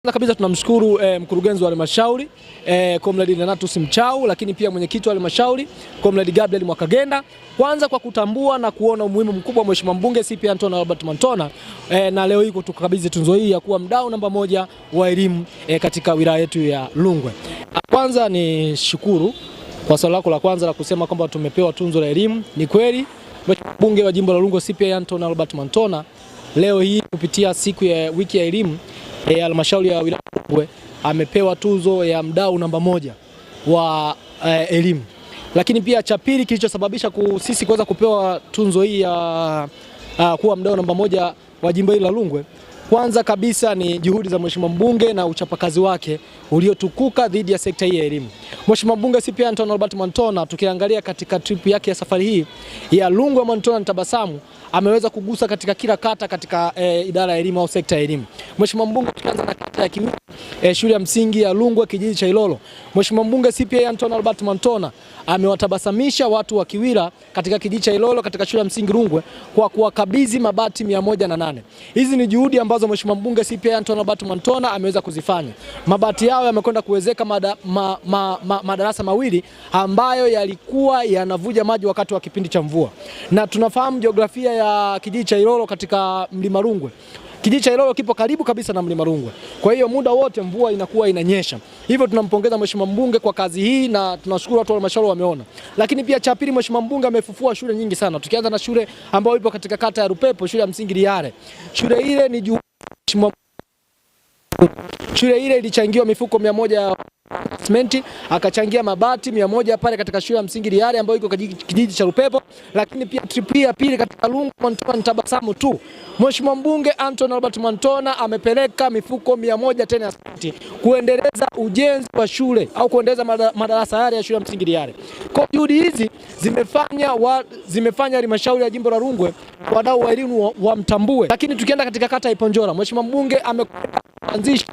Kwanza kabisa tunamshukuru mkurugenzi wa halmashauri Comrade Renatus Mchau, lakini pia mwenyekiti wa halmashauri Comrade Gabriel Mwakagenda, kwanza kwa kutambua na kuona umuhimu mkubwa wa Mheshimiwa Mbunge CPA Anton Albert Mantona, na leo hii tukakabidhi tunzo hii ya kuwa mdau namba 1 wa elimu katika wilaya yetu ya Rungwe. Kwanza ni shukuru kwa swali lako la kwanza la kusema kwamba tumepewa tunzo la elimu. Ni kweli Mheshimiwa Mbunge wa jimbo la Rungwe CPA Anton Albert Mantona leo hii kupitia siku ya wiki ya elimu halmashauri ya wilaya Rungwe amepewa tuzo ya mdau namba 1 wa elimu. Lakini pia cha pili kilichosababisha sisi kuweza kupewa tunzo hii ya kuwa mdau namba 1 wa jimbo hili la Rungwe, kwanza kabisa ni juhudi za Mheshimiwa Mbunge na uchapakazi wake uliotukuka dhidi ya sekta hii ya elimu. Mheshimiwa Mbunge CPA Anton Albert Mantona, tukiangalia katika trip yake ya safari hii ya Rungwe Mantona na Tabasamu, ameweza kugusa katika kila kata katika idara ya elimu au sekta ya elimu. Mheshimiwa Mbunge, tukianza na kata ya Kiwira, shule ya msingi ya Rungwe kijiji cha Ilolo, Mheshimiwa Mbunge CPA Anton Albert Mantona amewatabasamisha watu wa Kiwira katika kijiji cha Ilolo katika shule ya msingi Rungwe kwa kuwakabidhi mabati 108. Hizi ni juhudi ambazo Mheshimiwa Mbunge CPA Anton Albert Mantona ameweza kuzifanya. Mabati yao yamekwenda kuwezeka madarasa mawili ambayo yalikuwa yanavuja maji wakati wa kipindi cha mvua. Na tunafahamu jiografia ya kijiji cha Ilolo katika mlima Rungwe. Kijiji cha Ilolo kipo karibu kabisa na mlima Rungwe. Kwa hiyo muda wote mvua inakuwa inanyesha. Hivyo tunampongeza Mheshimiwa Mbunge kwa kazi hii na tunashukuru watu wa halmashauri wameona. Lakini pia cha pili, Mheshimiwa Mbunge amefufua shule nyingi sana. Tukianza na shule ambayo ipo katika kata ya Rupepo, shule ya msingi Liare. Shule ile ni shule ile ilichangiwa mifuko 100 ya simenti, akachangia mabati 100 pale katika shule ya msingi Liare ambayo iko kijiji cha Rupepo. Lakini pia trip ya pili katika Rungwe Mantona na Tabasamu tu, Mheshimiwa Mbunge Anton Albert Mantona amepeleka mifuko 100 tena ya simenti kuendeleza ujenzi wa shule au kuendeleza madarasa yale ya shule ya msingi Liare. Kwa juhudi hizi zimefanya halmashauri ya jimbo la Rungwe wadau wa elimu wamtambue. Lakini tukienda katika kata ya Iponjola, Mheshimiwa Mbunge ameanzisha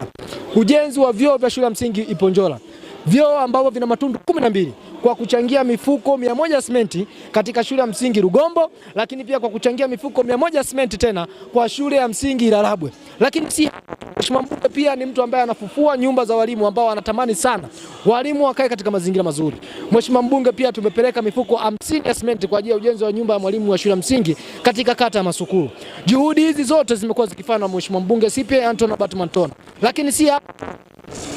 ujenzi wa vyoo vya shule ya msingi Iponjola, vyoo ambavyo vina matundu 12 kwa kuchangia mifuko 100 ya simenti katika shule ya msingi Rugombo, lakini pia kwa kuchangia mifuko 100 ya simenti tena kwa shule ya msingi Ilalabwe. Lakini si Mheshimiwa Mbunge pia ni mtu ambaye anafufua nyumba za walimu ambao anatamani sana walimu wakae katika mazingira mazuri. Mheshimiwa Mbunge pia tumepeleka mifuko 50 ya simenti kwa ajili ya ujenzi wa nyumba ya mwalimu wa shule ya msingi katika kata ya Masukuru. Juhudi hizi zote zimekuwa zikifanywa na Mheshimiwa Mbunge CPA Anton Albert Mantona. Lakini si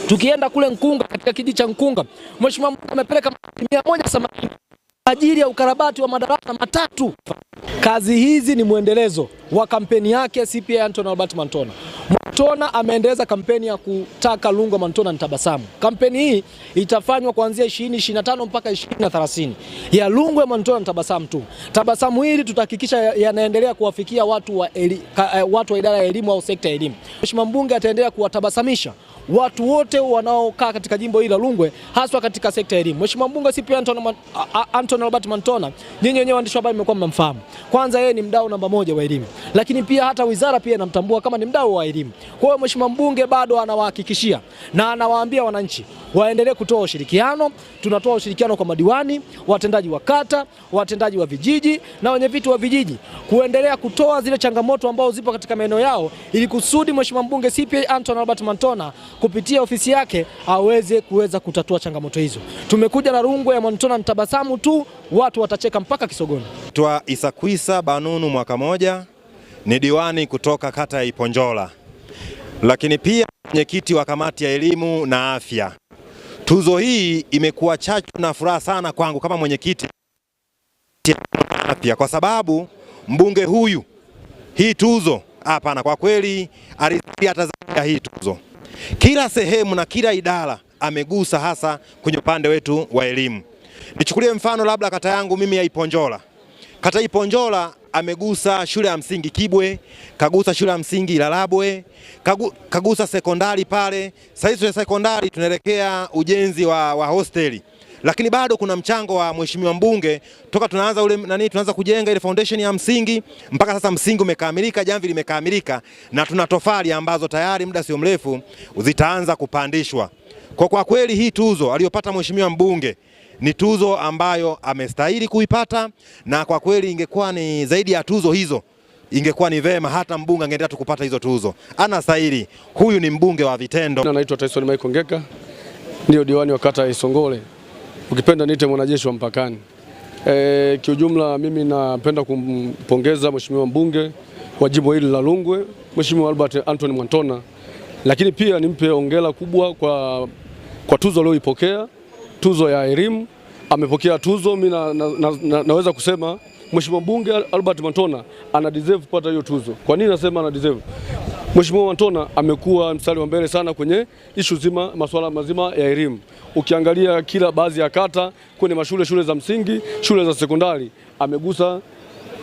tukienda kule Nkunga, katika kijiji cha Nkunga, Mheshimiwa Mbunge amepeleka 180 ajili ya ukarabati wa madarasa 3. Kazi hizi ni mwendelezo wa kampeni yake CPA Anton Albert Mantona. Mantona ameendeleza kampeni ya kutaka Rungwe Mantona na Tabasamu. Kampeni hii itafanywa kuanzia 2025 mpaka 2030. Ya Rungwe Mantona na Tabasamu tu. Tabasamu hili tutahakikisha yanaendelea kuwafikia watu wa idara ya elimu au sekta ya elimu. Mheshimiwa Mbunge ataendelea kuwatabasamisha watu wote wanaokaa katika jimbo hili la Rungwe, haswa katika sekta ya elimu. Mheshimiwa Mbunge CPA Anton Albert Mantona, nyinyi wenyewe waandishi wa habari mmekuwa mnamfahamu. Kwanza yeye ni mdau namba 1 wa elimu. Lakini pia hata wizara pia inamtambua kama ni mdau wa elimu. Kwa hiyo Mheshimiwa Mbunge bado anawahakikishia na anawaambia wananchi waendelee kutoa ushirikiano. Tunatoa ushirikiano kwa madiwani, watendaji wa kata, watendaji wa vijiji na wenyeviti wa vijiji kuendelea kutoa zile changamoto ambazo zipo katika maeneo yao ili kusudi Mheshimiwa Mbunge CPA Anton Albert Mantona kupitia ofisi yake kuweza kutatua changamoto hizo. Tumekuja na Rungwe ya Mantona na Tabasamu tu, watu watacheka mpaka Kisogoni. Twa Isakwisa Banunu mwaka moja, ni diwani kutoka kata ya Iponjola. Lakini pia mwenyekiti wa kamati ya elimu na afya. Tuzo hii imekuwa chachu na furaha sana kwangu kama mwenyekiti wa afya, kwa sababu mbunge huyu hii tuzo hapana, kwa kweli atazania hii tuzo. Kila sehemu na kila idara amegusa, hasa kwenye upande wetu wa elimu. Nichukulie mfano labda kata yangu mimi ya Iponjola. Kata Iponjola amegusa shule ya msingi Kibwe, kagusa shule ya msingi Ilalabwe, kagusa sekondari pale. Sasa hizo sekondari tunaelekea ujenzi wa hosteli. Lakini bado kuna mchango wa Mheshimiwa Mbunge toka tunaanza kujenga ile foundation ya msingi mpaka sasa msingi umekamilika, jamvi limekamilika na tuna tofali ambazo tayari muda sio mrefu zitaanza kupandishwa. Kwa kweli hii tuzo aliyopata Mheshimiwa Mbunge ni tuzo ambayo amestahili kuipata, na kwa kweli ingekuwa ni zaidi ya tuzo hizo ingekuwa ni vema hata mbunge angeendelea tu kupata hizo tuzo. Anastahili, huyu ni mbunge wa vitendo. Anaitwa Tyson Michael Ngeka, ndio diwani wa kata ya Isongole, ukipenda niite mwanajeshi wa mpakani. Kiujumla mimi napenda kumpongeza mheshimiwa mbunge wa jimbo hili la Rungwe, Mheshimiwa Albert Anthony Mwantona, lakini pia nimpe hongera kubwa kwa tuzo aliyoipokea, tuzo ya elimu. Amepokea tuzo, mimi naweza kusema Mheshimiwa mbunge Albert Mwantona ana deserve kupata hiyo tuzo. Kwa nini nasema ana deserve? Mheshimiwa Mwantona amekuwa mstari wa mbele sana kwenye issue zima, masuala mazima ya elimu. Ukiangalia kila baadhi ya kata kwenye shule za msingi, shule za sekondari, amegusa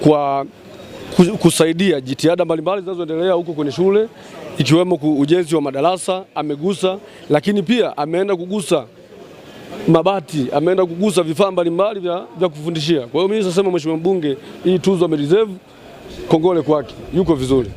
kwa kusaidia jitihada mbalimbali zinazoendelea huko kwenye shule, ikiwemo ujenzi wa madarasa amegusa, lakini pia ameenda kugusa mabati, ameenda kugusa vifaa mbalimbali vya kufundishia. Kwa hiyo mimi nasema mheshimiwa mbunge hii tuzo amedeserve, kongole kwake, yuko vizuri.